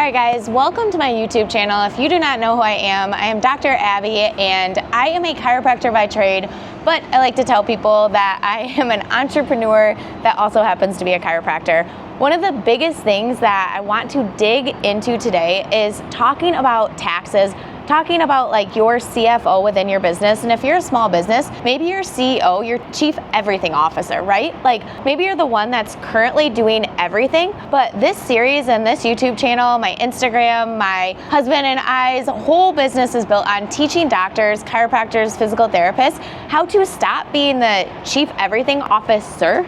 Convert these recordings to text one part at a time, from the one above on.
Alright guys, welcome to my YouTube channel. If you do not know who I am Dr. Abby and I am a chiropractor by trade, but I like to tell people that I am an entrepreneur that also happens to be a chiropractor. One of the biggest things that I want to dig into today is talking about taxes, talking about like your CFO within your business. And if you're a small business, maybe your CEO, your chief everything officer, right? Like maybe you're the one that's currently doing everything, but this series and this YouTube channel, my Instagram, my husband and I's whole business is built on teaching doctors, chiropractors, physical therapists, how to stop being the chief everything officer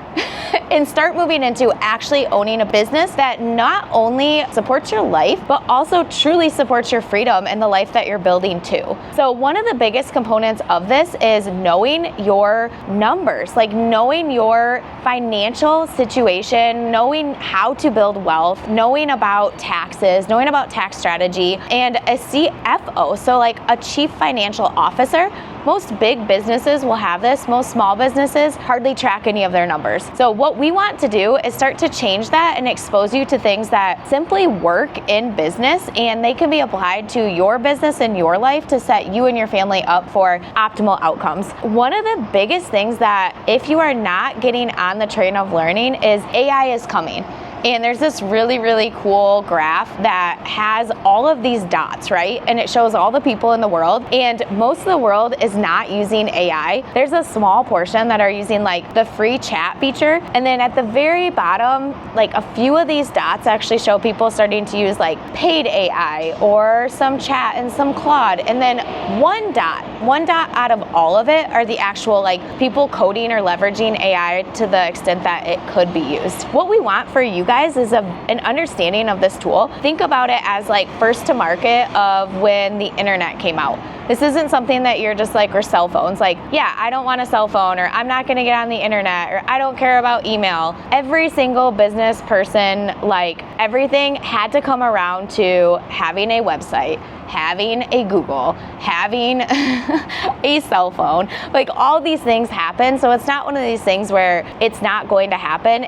and start moving into actually owning a business that not only supports your life, but also truly supports your freedom and the life that you're building too. So one of the biggest components of this is knowing your numbers, like knowing your financial situation, knowing how to build wealth, knowing about taxes, knowing about tax strategy, and a CFO, so like a chief financial officer. Most big businesses will have this. Most small businesses hardly track any of their numbers. So what we want to do is start to change that and expose you to things that simply work in business and they can be applied to your business and your life to set you and your family up for optimal outcomes. One of the biggest things that if you are not getting on the train of learning is AI is coming. And there's this really, really cool graph that has all of these dots, right? And it shows all the people in the world. And most of the world is not using AI. There's a small portion that are using like the free chat feature. And then at the very bottom, like a few of these dots actually show people starting to use like paid AI or some chat and some Claude. And then one dot out of all of it are the actual like people coding or leveraging AI to the extent that it could be used. What we want for you guys is an understanding of this tool. Think about it as like first to market of when the internet came out. This isn't something that you're just like, or cell phones, like, yeah, I don't want a cell phone, or I'm not gonna get on the internet, or I don't care about email. Every single business person, like everything had to come around to having a website, having a Google, having a cell phone. Like all these things happen. So it's not one of these things where it's not going to happen.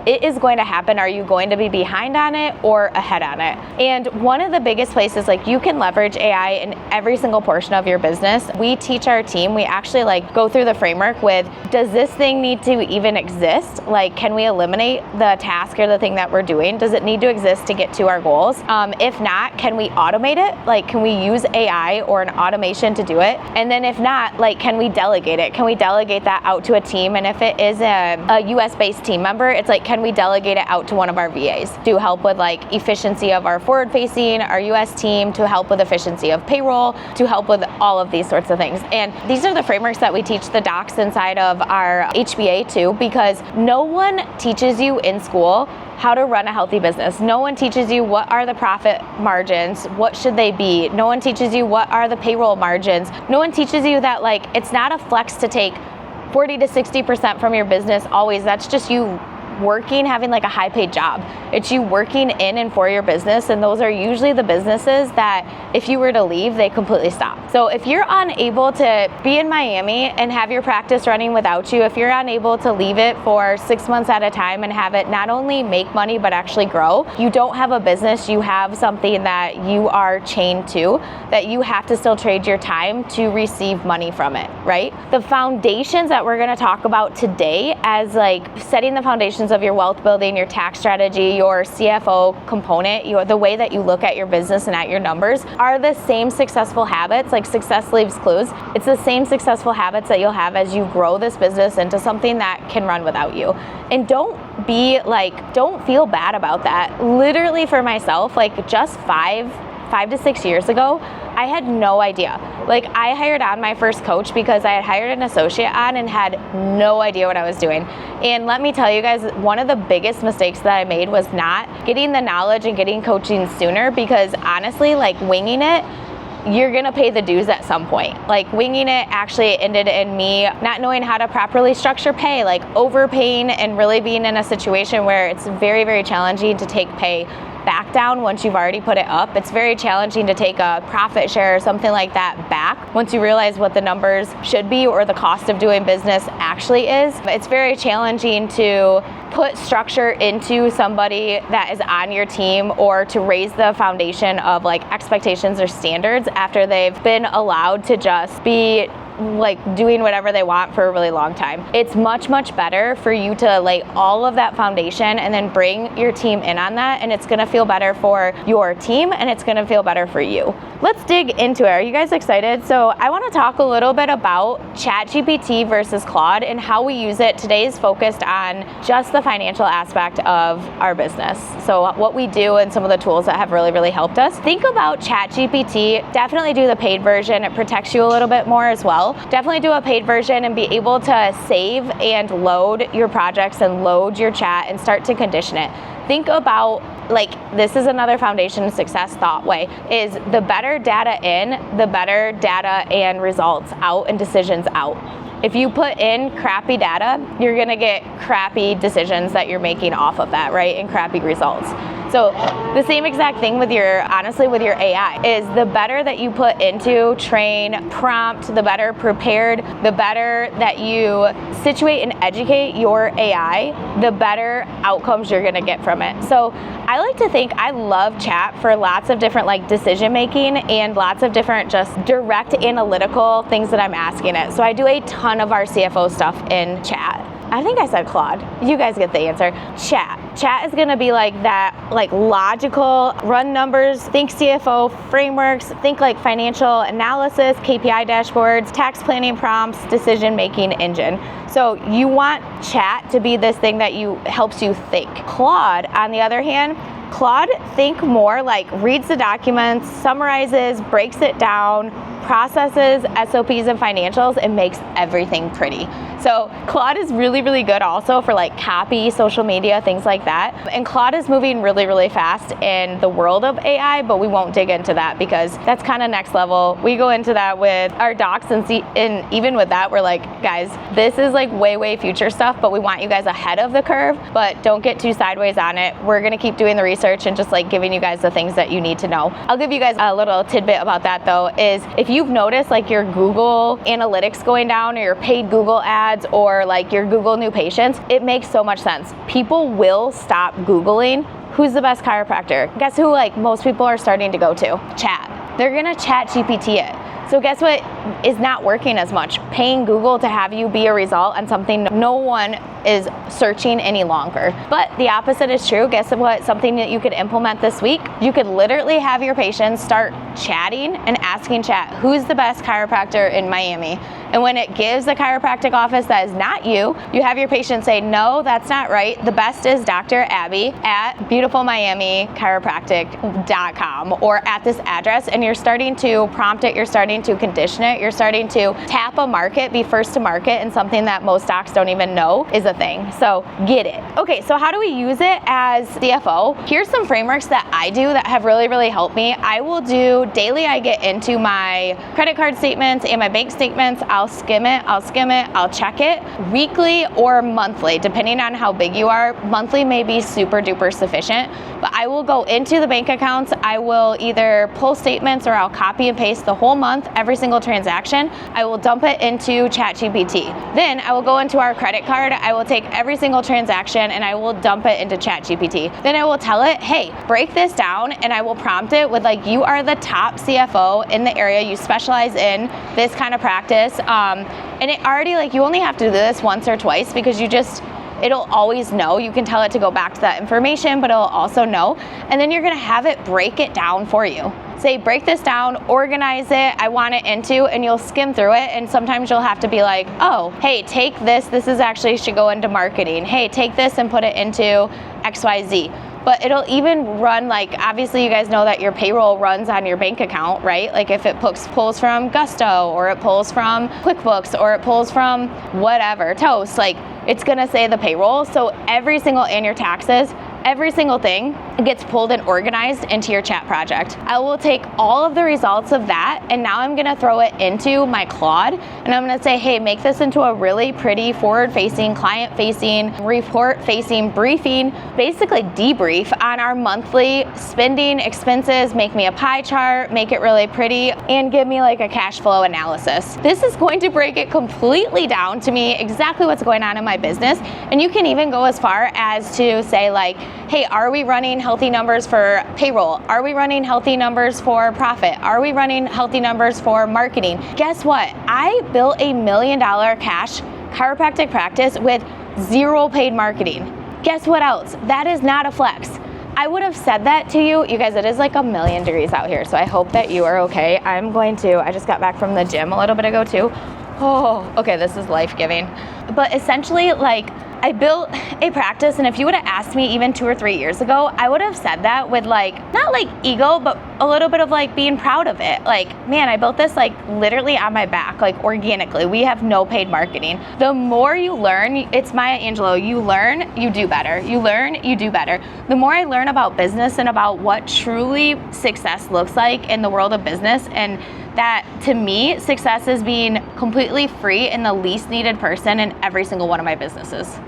It is going to happen. Are you going to be behind on it or ahead on it? And one of the biggest places, like you can leverage AI in every single portion of your business. We teach our team, we actually like go through the framework with, does this thing need to even exist? Like, can we eliminate the task or the thing that we're doing? Does it need to exist to get to our goals? If not, can we automate it? Like, can we use AI or an automation to do it? And then if not, like, can we delegate it? Can we delegate that out to a team? And if it is a US-based team member, it's like, can we delegate it out to one of our VAs to help with like efficiency of our forward facing, our US team, to help with efficiency of payroll, to help with all of these sorts of things. And these are the frameworks that we teach the docs inside of our HBA too, because no one teaches you in school how to run a healthy business. No one teaches you what are the profit margins, what should they be. No one teaches you what are the payroll margins. No one teaches you that like it's not a flex to take 40 to 60% from your business always. That's just you working, having like a high paid job. It's you working in and for your business, and those are usually the businesses that if you were to leave, they completely stop. So if you're unable to be in Miami and have your practice running without you, if you're unable to leave it for 6 months at a time and have it not only make money but actually grow, you don't have a business, you have something that you are chained to, that you have to still trade your time to receive money from it, right? The foundations that we're going to talk about today as like setting the foundations of your wealth building, your tax strategy, your CFO component, the way that you look at your business and at your numbers are the same successful habits. Like success leaves clues. It's the same successful habits that you'll have as you grow this business into something that can run without you. And don't feel bad about that. Literally for myself, like just 5 to 6 years ago, I had no idea. Like I hired on my first coach because I had hired an associate on and had no idea what I was doing. And let me tell you guys, one of the biggest mistakes that I made was not getting the knowledge and getting coaching sooner, because honestly, like winging it, you're gonna pay the dues at some point. Like winging it actually ended in me not knowing how to properly structure pay, like overpaying and really being in a situation where it's very, very challenging to take pay back down once you've already put it up. It's very challenging to take a profit share or something like that back once you realize what the numbers should be or the cost of doing business actually is. It's very challenging to put structure into somebody that is on your team or to raise the foundation of like expectations or standards after they've been allowed to just be like doing whatever they want for a really long time. It's much, much better for you to lay all of that foundation and then bring your team in on that, and it's gonna feel better for your team and it's gonna feel better for you. Let's dig into it. Are you guys excited? So I wanna talk a little bit about ChatGPT versus Claude and how we use it. Today is focused on just the financial aspect of our business. So what we do and some of the tools that have really, really helped us. Think about ChatGPT. Definitely do the paid version. It protects you a little bit more as well. Definitely do a paid version and be able to save and load your projects and load your chat and start to condition it. Think about, like, this is another foundation of success thought way, is the better data in, the better data and results out and decisions out. If you put in crappy data, you're gonna get crappy decisions that you're making off of that, right? And crappy results. So the same exact thing with honestly with your AI is the better that you put into train, prompt, the better prepared, the better that you situate and educate your AI, the better outcomes you're gonna get from it. So I like to think I love chat for lots of different like decision making and lots of different just direct analytical things that I'm asking it. So I do a ton of our CFO stuff in chat. I think I said Claude. You guys get the answer. Chat is gonna be like that, like logical, run numbers, think CFO frameworks, think like financial analysis, KPI dashboards, tax planning prompts, decision-making engine. So you want chat to be this thing that helps you think. Claude, on the other hand, Claude think more like reads the documents, summarizes, breaks it down, processes SOPs and financials, and makes everything pretty. So Claude is really, really good also for like copy, social media, things like that. And Claude is moving really, really fast in the world of AI, but we won't dig into that because that's kind of next level. We go into that with our docs and even with that, we're like, guys, this is like way, way future stuff, but we want you guys ahead of the curve, but don't get too sideways on it. We're gonna keep doing the research and just like giving you guys the things that you need to know. I'll give you guys a little tidbit about that though, is if you've noticed like your Google analytics going down or your paid Google ads or like your Google new patients, it makes so much sense. People will stop Googling who's the best chiropractor. Guess who like most people are starting to go to? Chat. They're gonna chat GPT it. So guess what is not working as much? Paying Google to have you be a result on something no one is searching any longer. But the opposite is true. Guess what? Something that you could implement this week. You could literally have your patients start chatting and asking chat, who's the best chiropractor in Miami? And when it gives a chiropractic office that is not you, you have your patient say, no, that's not right. The best is Dr. Abby at beautifulmiamichiropractic.com or at this address. And you're starting to prompt it, you're starting to condition it, you're starting to tap a market, be first to market, and something that most docs don't even know is a thing. So get it. Okay, so how do we use it as CFO? Here's some frameworks that I do that have really, really helped me. I will do daily, I get into my credit card statements and my bank statements. I'll skim it, I'll check it weekly or monthly, depending on how big you are. Monthly may be super duper sufficient, but I will go into the bank accounts. I will either pull statements or I'll copy and paste the whole month, every single transaction. I will dump it into ChatGPT. Then I will go into our credit card. I will take every single transaction and I will dump it into ChatGPT. Then I will tell it, hey, break this down, and I will prompt it with like, you are the top CFO in the area. You specialize in this kind of practice. And it already, like, you only have to do this once or twice because it'll always know. You can tell it to go back to that information, but it'll also know. And then you're gonna have it break it down for you. Say, break this down, organize it, I want it into, and you'll skim through it. And sometimes you'll have to be like, oh, hey, take this is actually should go into marketing. Hey, take this and put it into XYZ. But it'll even run, like, obviously you guys know that your payroll runs on your bank account, right? Like if it pulls from Gusto, or it pulls from QuickBooks, or it pulls from whatever, Toast, like it's gonna say the payroll. So every single, and your taxes, every single thing gets pulled and organized into your chat project. I will take all of the results of that, and now I'm gonna throw it into my Claude, and I'm gonna say, hey, make this into a really pretty forward-facing, client-facing, report-facing briefing, basically debrief on our monthly spending, expenses, make me a pie chart, make it really pretty, and give me like a cash flow analysis. This is going to break it completely down to me exactly what's going on in my business. And you can even go as far as to say like, hey, are we running healthy numbers for payroll? Are we running healthy numbers for profit? Are we running healthy numbers for marketing? Guess what? I built $1 million cash chiropractic practice with 0 paid marketing. Guess what else? That is not a flex. I would have said that to you. You guys, it is like 1,000,000 degrees out here, so I hope that you are okay. I just got back from the gym a little bit ago too. Oh, okay, this is life-giving. But essentially, like, I built a practice, and if you would have asked me even 2 or 3 years ago, I would have said that with like, not like ego, but a little bit of like being proud of it. Like, man, I built this like literally on my back, like organically. We have no paid marketing. The more you learn, it's Maya Angelou, you learn, you do better. You learn, you do better. The more I learn about business and about what truly success looks like in the world of business, and that to me, success is being completely free and the least needed person in every single one of my businesses.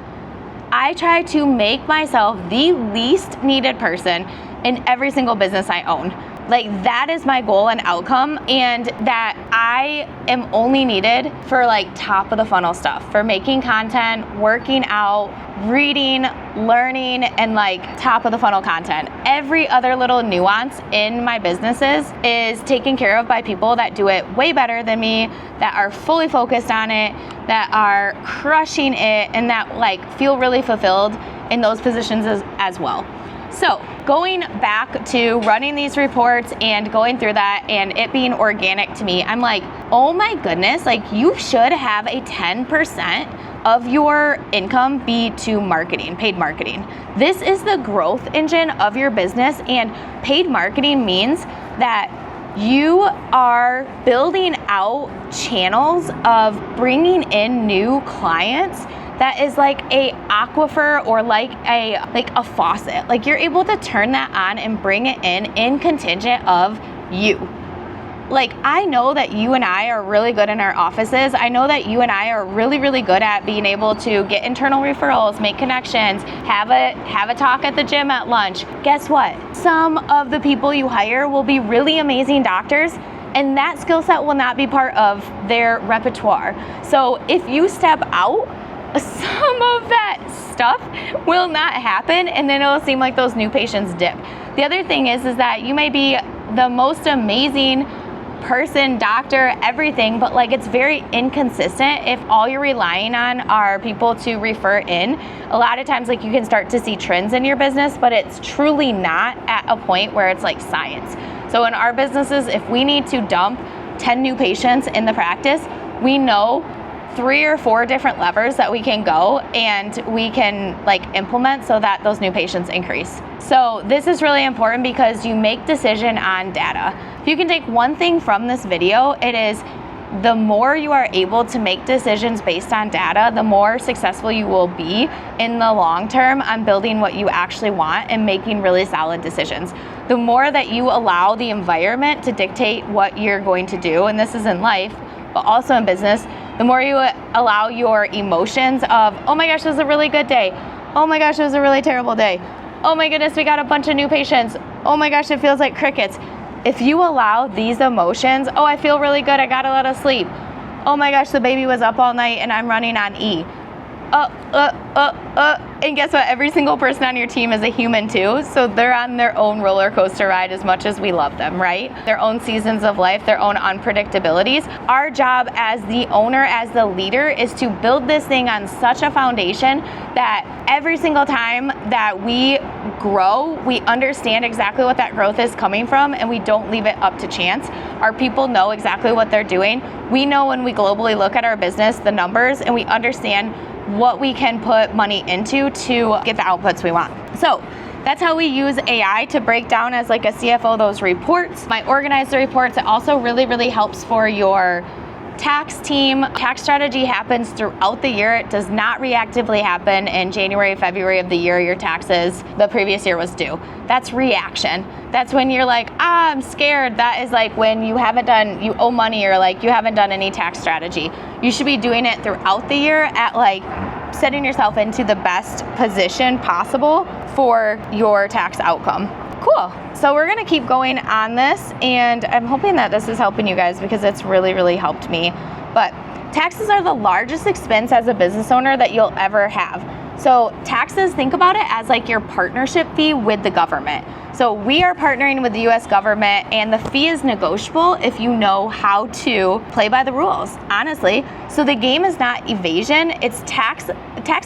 I try to make myself the least needed person in every single business I own. Like, that is my goal and outcome, and that I am only needed for like top of the funnel stuff, for making content, working out, reading, learning, and like top of the funnel content. Every other little nuance in my businesses is taken care of by people that do it way better than me, that are fully focused on it, that are crushing it, and that like feel really fulfilled in those positions as well. So going back to running these reports and going through that and it being organic to me, I'm like, oh my goodness, like you should have a 10% of your income be to marketing, paid marketing. This is the growth engine of your business, and paid marketing means that you are building out channels of bringing in new clients that is like a aquifer or like a faucet. Like, you're able to turn that on and bring it in contingent of you. Like, I know that you and I are really good in our offices. I know that you and I are really, really good at being able to get internal referrals, make connections, have a talk at the gym at lunch. Guess what? Some of the people you hire will be really amazing doctors, and that skill set will not be part of their repertoire. So if you step out, some of that stuff will not happen, and then it'll seem like those new patients dip. The other thing is that you may be the most amazing person, doctor, everything, but like it's very inconsistent if all you're relying on are people to refer in. A lot of times, like, you can start to see trends in your business, but it's truly not at a point where it's like science. So in our businesses, if we need to dump 10 new patients in the practice, we know 3 or 4 different levers that we can go and we can like implement so that those new patients increase. So this is really important because you make decision on data. If you can take one thing from this video, it is the more you are able to make decisions based on data, the more successful you will be in the long term on building what you actually want and making really solid decisions. The more that you allow the environment to dictate what you're going to do, and this is in life, but also in business, the more you allow your emotions of, oh my gosh, it was a really good day. Oh my gosh, it was a really terrible day. Oh my goodness, we got a bunch of new patients. Oh my gosh, it feels like crickets. If you allow these emotions, oh, I feel really good, I got a lot of sleep. Oh my gosh, the baby was up all night and I'm running on E. And guess what? Every single person on your team is a human too, so they're on their own roller coaster ride as much as we love them, right? Their own seasons of life, their own unpredictabilities. Our job as the owner, as the leader, is to build this thing on such a foundation that every single time that we grow, we understand exactly what that growth is coming from, and we don't leave it up to chance. Our people know exactly what they're doing. We know when we globally look at our business, the numbers, and we understand what we can put money into to get the outputs we want. So that's how we use AI to break down as like a CFO those reports. I organize the reports. It also really, really helps for your tax team. Tax strategy happens throughout the year. It does not reactively happen in January, February of the year your taxes the previous year was due. That's reaction. That's when you're like, I'm scared. That is like when you owe money, or like you haven't done any tax strategy. You should be doing it throughout the year at like setting yourself into the best position possible for your tax outcome. Cool. So we're gonna keep going on this, and I'm hoping that this is helping you guys because it's really, really helped me. But taxes are the largest expense as a business owner that you'll ever have. So taxes, think about it as like your partnership fee with the government. So we are partnering with the US government, and the fee is negotiable if you know how to play by the rules, honestly. So the game is not evasion, it's tax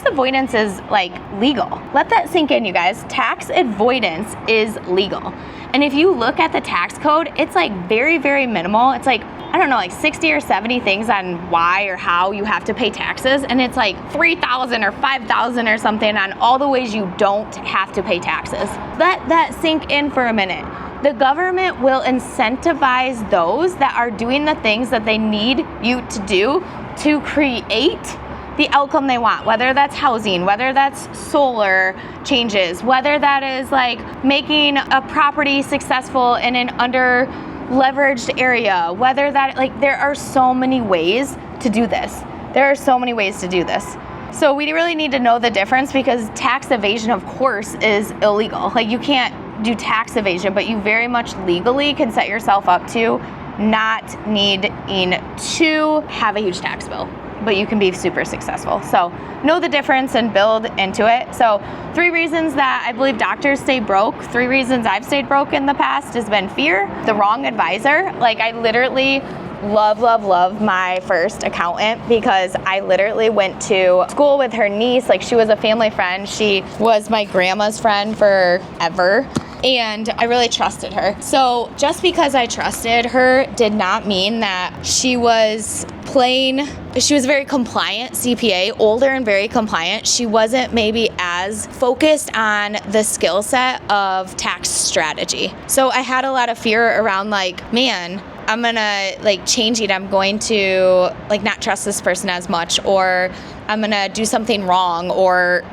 avoidance is like legal. Let that sink in, you guys. Tax avoidance is legal. And if you look at the tax code, it's like very, very minimal. It's like, I don't know, like 60 or 70 things on why or how you have to pay taxes. And it's like 3,000 or 5,000 or something on all the ways you don't have to pay taxes. Let that sink in for a minute. The government will incentivize those that are doing the things that they need you to do to create the outcome they want, whether that's housing, whether that's solar changes, whether that is like making a property successful in an under leveraged area, whether that, like, there are so many ways to do this. There are so many ways to do this. So we really need to know the difference, because tax evasion, of course, is illegal. Like, you can't do tax evasion, but you very much legally can set yourself up to not needing to have a huge tax bill, but you can be super successful. So know the difference and build into it. So 3 reasons that I believe doctors stay broke, 3 reasons I've stayed broke in the past has been fear, the wrong advisor. Like, I literally love my first accountant, because I literally went to school with her niece. Like, she was a family friend. She was my grandma's friend forever. And I really trusted her. So just because I trusted her did not mean that she was a very compliant CPA, older and very compliant. She wasn't maybe as focused on the skill set of tax strategy. So I had a lot of fear around, like, man, I'm gonna like change it. I'm going to like not trust this person as much, or I'm gonna do something wrong, or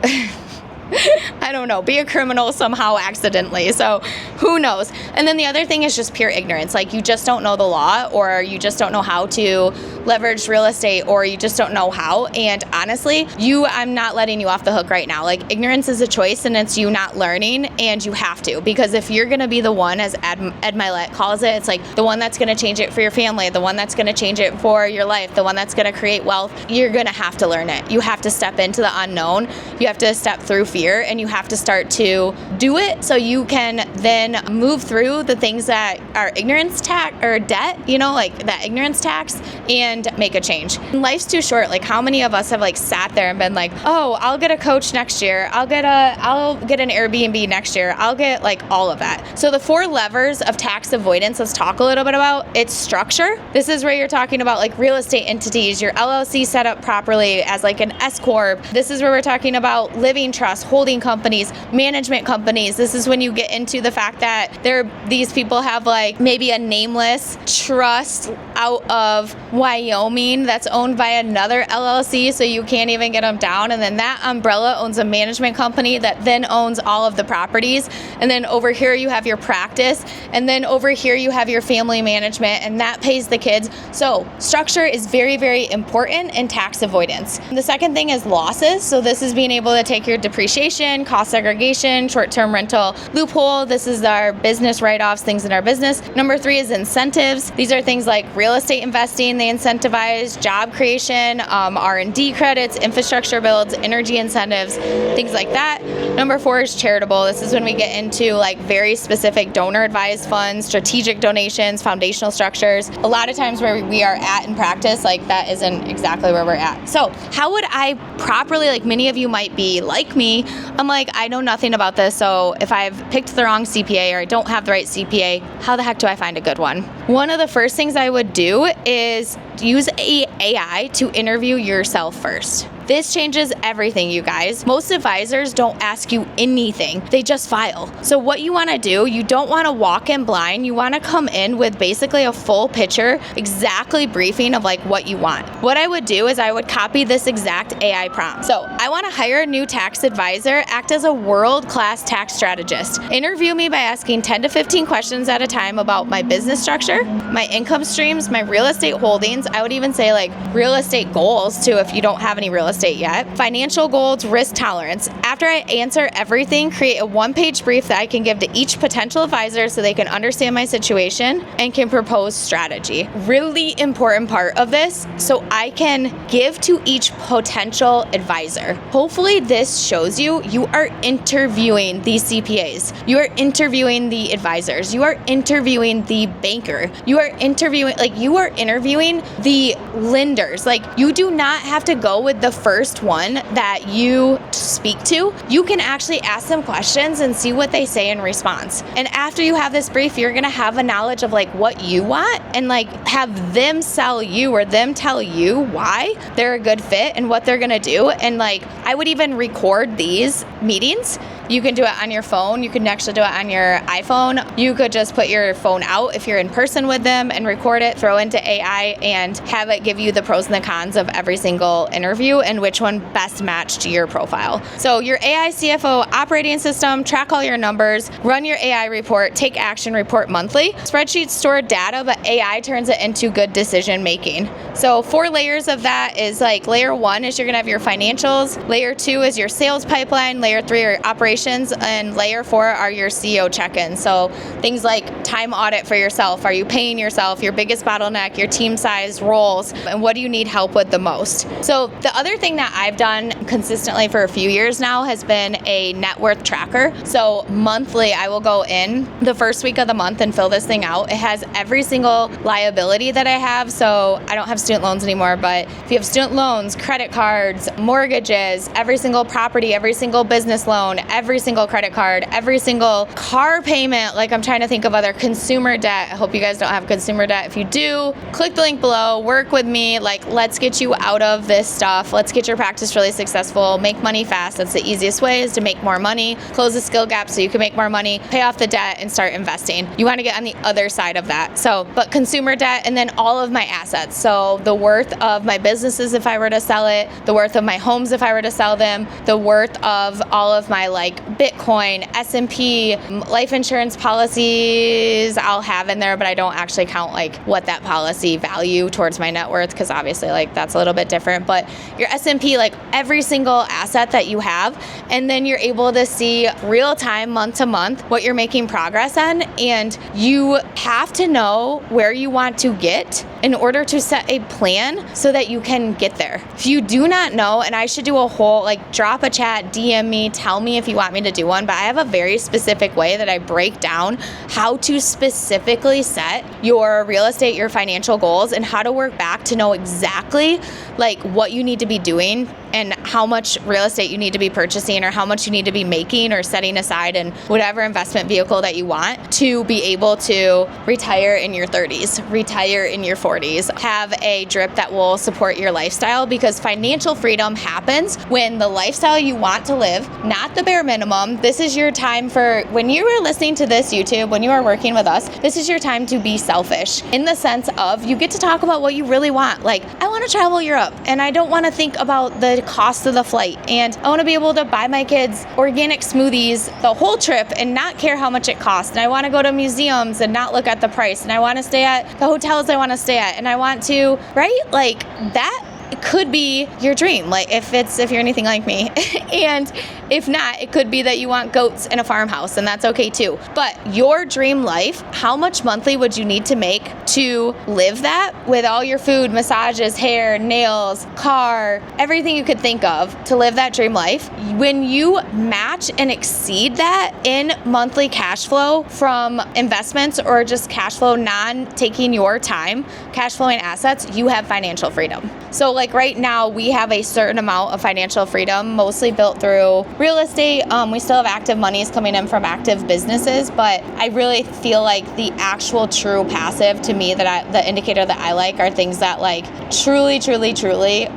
I don't know, be a criminal somehow accidentally. So who knows? And then the other thing is just pure ignorance. Like, you just don't know the law, or you just don't know how to leverage real estate, or you just don't know how. And honestly, I'm not letting you off the hook right now. Like, ignorance is a choice, and it's you not learning, and you have to, because if you're going to be the one, as Ed Milet calls it, it's like the one that's going to change it for your family, the one that's going to change it for your life, the one that's going to create wealth, you're going to have to learn it. You have to step into the unknown. You have to step through fear, and you have to start to do it so you can then move through the things that are ignorance tax or debt, like that ignorance tax, and make a change. Life's too short. Like, how many of us have like sat there and been like, oh, I'll get a coach next year. I'll get an Airbnb next year. I'll get like all of that. So the 4 levers of tax avoidance, let's talk a little bit about. It's structure. This is where you're talking about like real estate entities, your LLC set up properly as like an S Corp. This is where we're talking about living trusts, holding companies, management companies. This is when you get into the fact that these people have like maybe a nameless trust out of Wyoming that's owned by another LLC, so you can't even get them down. And then that umbrella owns a management company that then owns all of the properties. And then over here you have your practice, and then over here you have your family management, and that pays the kids. So structure is very, very important in tax avoidance. The second thing is losses. So this is being able to take your depreciation, cost segregation, short-term rental loophole. This is our business write-offs, things in our business. Number 3 is incentives. These are things like real estate investing. They incentivize job creation, R&D credits, infrastructure builds, energy incentives, things like that. Number 4 is charitable. This is when we get into like very specific donor advised funds, strategic donations, foundational structures. A lot of times where we are at in practice, like that isn't exactly where we're at. So how would I properly, like many of you might be like me, I'm like, I know nothing about this. So if I've picked the wrong CPA or I don't have the right CPA, how the heck do I find a good one? One of the first things I would do is use AI to interview yourself first. This changes everything, you guys. Most advisors don't ask you anything. They just file. So what you want to do, you don't want to walk in blind. You want to come in with basically a full picture, exactly briefing of like what you want. What I would do is I would copy this exact AI prompt. So I want to hire a new tax advisor, act as a world-class tax strategist. Interview me by asking 10 to 15 questions at a time about my business structure, my income streams, my real estate holdings. I would even say like real estate goals too if you don't have any real estate yet. Financial goals, risk tolerance. After I answer everything, create a one-page brief that I can give to each potential advisor so they can understand my situation and can propose strategy. Really important part of this, so I can give to each potential advisor. Hopefully this shows you are interviewing these CPAs. You are interviewing the advisors. You are interviewing the banker. You are interviewing the lenders. Like, you do not have to go with the first one that you speak to. You can actually ask them questions and see what they say in response. And after you have this brief, you're gonna have a knowledge of like what you want and like have them sell you or them tell you why they're a good fit and what they're gonna do. And like, I would even record these meetings. You can do it on your phone. You can actually do it on your iPhone. You could just put your phone out if you're in person with them and record it, throw into AI and have it give you the pros and the cons of every single interview and which one best matched your profile. So your AI CFO operating system, track all your numbers, run your AI report, take action report monthly. Spreadsheets store data, but AI turns it into good decision making. So 4 layers of that is like layer 1 is you're gonna have your financials, layer 2 is your sales pipeline, layer 3 are operations, and layer 4 are your CEO check-ins. So things like time audit for yourself. Are you paying yourself? Your biggest bottleneck, your team size, roles, and what do you need help with the most? So the other thing that I've done consistently for a few years now has been a net worth tracker. So monthly, I will go in the first week of the month and fill this thing out. It has every single liability that I have. So I don't have student loans anymore, but if you have student loans, credit cards, mortgages, every single property, every single business loan, every single credit card, every single car payment, like I'm trying to think of other consumer debt. I hope you guys don't have consumer debt. If you do, click the link below, work with me. Like, let's get you out of this stuff. Let's get your practice really successful, make money fast. That's the easiest way, is to make more money, close the skill gap so you can make more money, pay off the debt and start investing. You want to get on the other side of that. So, but consumer debt and then all of my assets. So the worth of my businesses if I were to sell it, the worth of my homes if I were to sell them, the worth of all of my like Bitcoin, S&P, life insurance policies I'll have in there, but I don't actually count like what that policy value towards my net worth, because obviously like that's a little bit different. But your S&P, like every single asset that you have, and then you're able to see real time, month to month, what you're making progress on. And you have to know where you want to get in order to set a plan so that you can get there. If you do not know, and I should do a whole, like, drop a chat, DM me, tell me if you want me to do one, but I have a very specific way that I break down how to specifically set your real estate, your financial goals, and how to work back to know exactly like what you need to be doing and how much real estate you need to be purchasing or how much you need to be making or setting aside in whatever investment vehicle that you want to be able to retire in your 30s, retire in your 40s, have a drip that will support your lifestyle, because financial freedom happens when the lifestyle you want to live, not the bare minimum. This is your time for, when you are listening to this YouTube, when you are working with us, this is your time to be selfish in the sense of you get to talk about what you really want. Like, I want to travel Europe and I don't want to think about the cost of the flight, and I want to be able to buy my kids organic smoothies the whole trip and not care how much it costs, and I want to go to museums and not look at the price, and I want to stay at the hotels I want to stay at, and I want to, right? Like, that could be your dream, like if you're anything like me. And if not, it could be that you want goats in a farmhouse, and that's okay too. But your dream life, how much monthly would you need to make to live that with all your food, massages, hair, nails, car, everything you could think of to live that dream life? When you match and exceed that in monthly cash flow from investments or just cash flow non-taking your time, cash flowing assets, you have financial freedom. So like right now we have a certain amount of financial freedom, mostly built through real estate. We still have active monies coming in from active businesses, but I really feel like the actual true passive to me the indicator that I like are things that like truly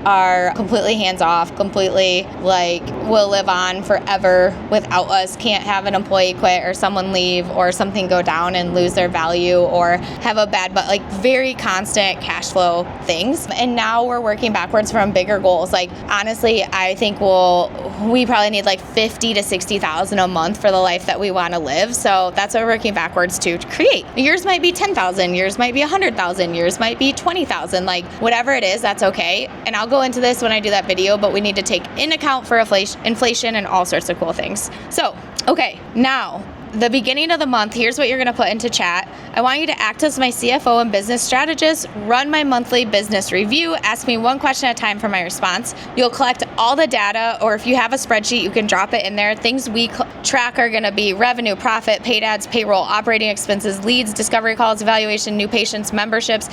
are completely hands off, completely like will live on forever without us, can't have an employee quit or someone leave or something go down and lose their value or have a bad, but like very constant cash flow things. And now we're working backwards from bigger goals. Like honestly, I think we probably need like 50 to 60,000 a month for the life that we want to live. So that's what we're working backwards to create. Yours might be 10,000, yours might be 100,000, yours might be 20,000, like whatever it is, that's okay. And I'll go into this when I do that video, but we need to take in account for inflation and all sorts of cool things. So, okay, now the beginning of the month, here's what you're going to put into chat. I want you to act as my CFO and business strategist, run my monthly business review, ask me one question at a time for my response. You'll collect all the data, or if you have a spreadsheet, you can drop it in there. Things we track are going to be revenue, profit, paid ads, payroll, operating expenses, leads, discovery calls, evaluation, new patients, memberships,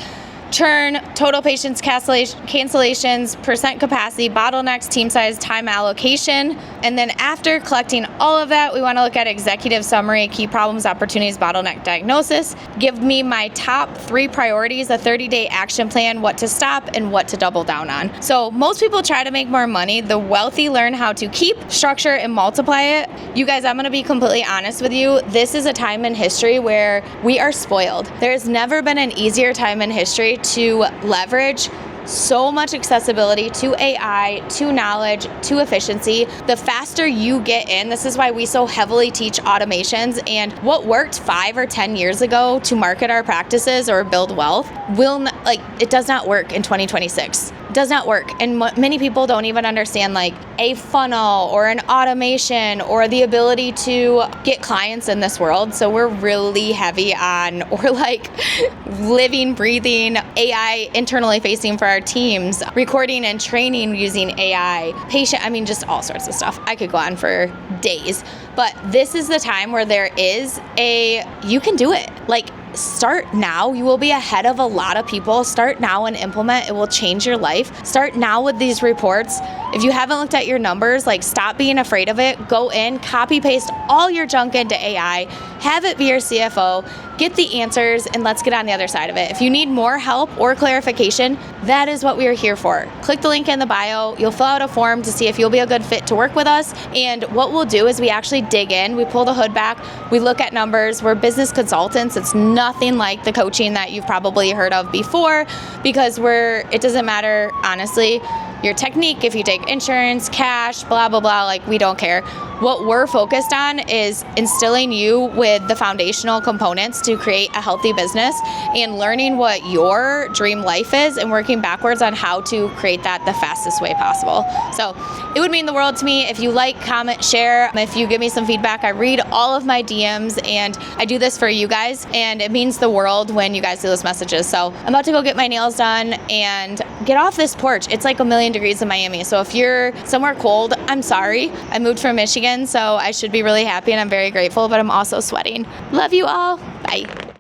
churn, total patients, cancellations, percent capacity, bottlenecks, team size, time allocation. And then after collecting all of that, we want to look at executive summary, key problems, opportunities, bottleneck diagnosis. Give me my top 3 priorities, a 30-day action plan, what to stop and what to double down on. So most people try to make more money. The wealthy learn how to keep, structure, and multiply it. You guys, I'm going to be completely honest with you. This is a time in history where we are spoiled. There's never been an easier time in history to leverage so much accessibility to AI, to knowledge, to efficiency. The faster you get in, this is why we so heavily teach automations, and what worked 5 or 10 years ago to market our practices or build wealth it does not work in 2026. It does not work. And many people don't even understand like a funnel or an automation or the ability to get clients in this world. So we're really heavy on, or like living, breathing AI internally facing for our teams, recording and training using AI, just all sorts of stuff. I could go on for days, but this is the time where you can do it. Like, start now. You will be ahead of a lot of people. Start now and implement. It will change your life. Start now with these reports. If you haven't looked at your numbers, like stop being afraid of it. Go in, copy paste all your junk into AI, have it be your CFO, get the answers, and let's get on the other side of it. If you need more help or clarification, that is what we are here for. Click the link in the bio. You'll fill out a form to see if you'll be a good fit to work with us. And what we'll do is we actually dig in, we pull the hood back, we look at numbers. We're business consultants. It's nothing like the coaching that you've probably heard of before, because it doesn't matter, honestly, your technique, if you take insurance, cash, blah, blah, blah, like we don't care. What we're focused on is instilling you with the foundational components to create a healthy business and learning what your dream life is and working backwards on how to create that the fastest way possible. So it would mean the world to me if you like, comment, share. If you give me some feedback, I read all of my DMs and I do this for you guys, and it means the world when you guys see those messages. So I'm about to go get my nails done and get off this porch. It's like 1,000,000 degrees in Miami. So if you're somewhere cold, I'm sorry. I moved from Michigan, so I should be really happy and I'm very grateful, but I'm also sweating. Love you all. Bye.